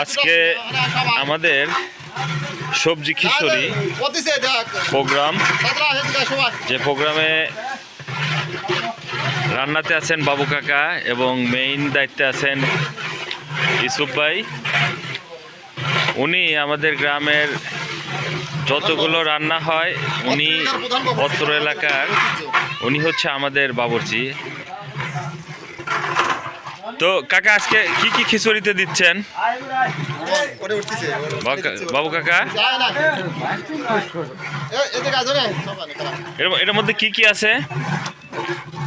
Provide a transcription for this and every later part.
আজকে আমাদের সবজি খিচুড়ি প্রোগ্রাম, যে প্রোগ্রামে রান্নাতে আছেন বাবু কাকা এবং মেইন দায়িত্বে আছেন ইউসুফ ভাই। উনি আমাদের গ্রামের যতগুলো রান্না হয় উনি অত্র এলাকার, উনি হচ্ছে আমাদের বাবুর্চি। তো কাকা আজকে কি কি খিচুড়িতে দিচ্ছেন বাবু কাকা? এর মধ্যে কি কি আছে?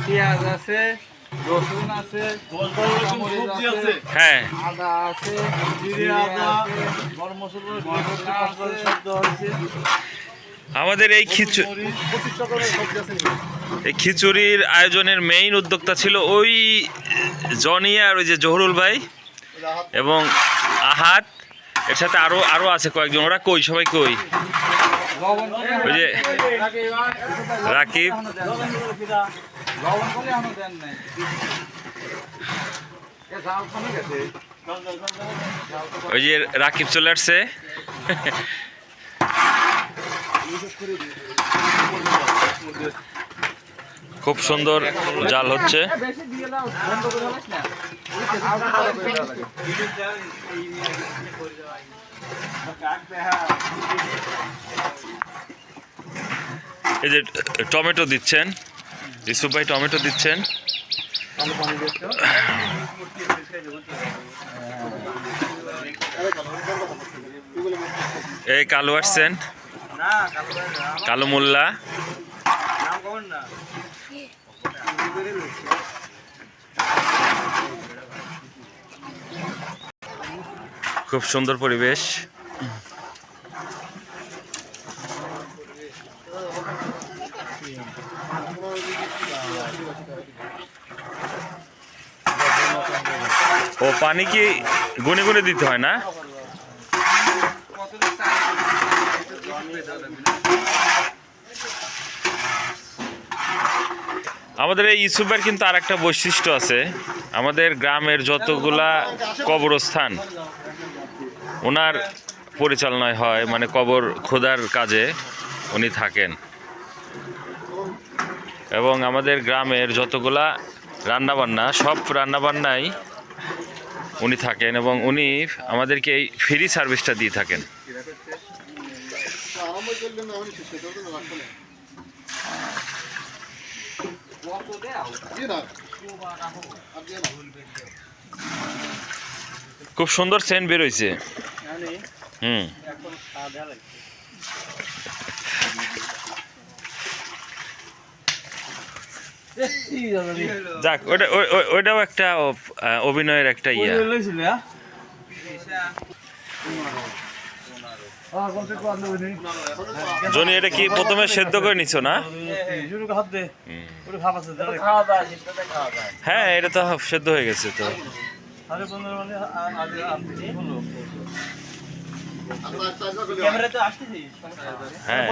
পেঁয়াজ আছে, রসুন আছে, হ্যাঁ, আদা আছে, জিরে আদা, গরম মশলা আছে। আমাদের এই খিচুড়ির আয়োজনের মেইন উদ্যোক্তা ছিল ওই জনি আর ওই যে জহুরুল ভাই এবং আহাত। এর সাথে আরো আছে কয়েকজন। ওরা কই, সবাই কই? ওই যে রাকিব, ওই যে রাকিব চলে আসছে। খুব সুন্দর জাল হচ্ছে। এই যে টমেটো দিচ্ছেন, ইউসুফ ভাই টমেটো দিচ্ছেন। এই কালু আসছেন, কালু মোল্লা। খুব সুন্দর পরিবেশ। ও পানি কি গুনে গুনে দিতে হয় না? আমাদের এই ইউসুফের কিন্তু আর একটা বৈশিষ্ট্য আছে। আমাদের গ্রামের যতগুলা কবরস্থান ওনার পরিচালনায় হয়, মানে কবর খোদার কাজে উনি থাকেন। এবং আমাদের গ্রামের যতগুলা রান্নাবান্না, সব রান্নাবান্নাই উনি থাকেন এবং উনি আমাদেরকে এই ফ্রি সার্ভিসটা দিয়ে থাকেন। খুব সুন্দর সেন্ট বেরোইছে। যাক, ওইটাও একটা অভিনয়ের একটা ইয়া। জনি, এটা কি প্রথমে সেদ্ধ করে নিছো না? হ্যাঁ, এটা তো সেদ্ধ হয়ে গেছে তো। হ্যাঁ,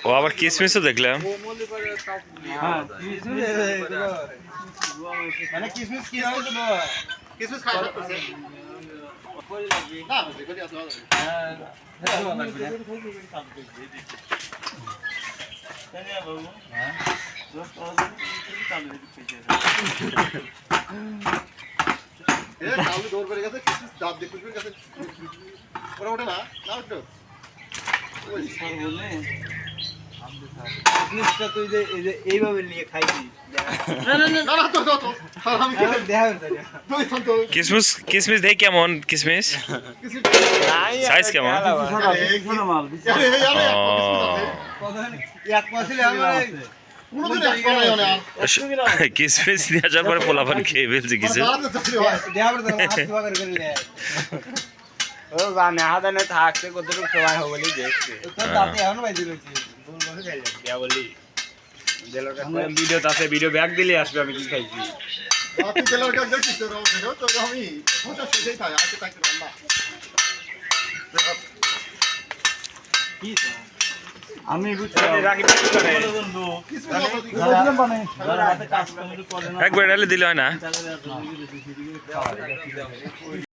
ও আবার কিসমিসও দেখলাম। এইভাবে নিয়ে খাইছি। কিসমিস কিসমিস দেখি কেমন? কিসমিস সাইজ কেমন? কিসমিস নিয়ে আসার পরে পোলাপান খেয়ে ফেলছে কিছু। থাকছে কতটুকু সময় হবে বলি দেখছে। ভিডিও আছে, ভিডিও ব্যাগ দিলে আসবে আমি কি খাইছি। আমি বুঝছি রাখি করে যারা হাতে কাজ করে না একবার ডালে দিলে হয় না।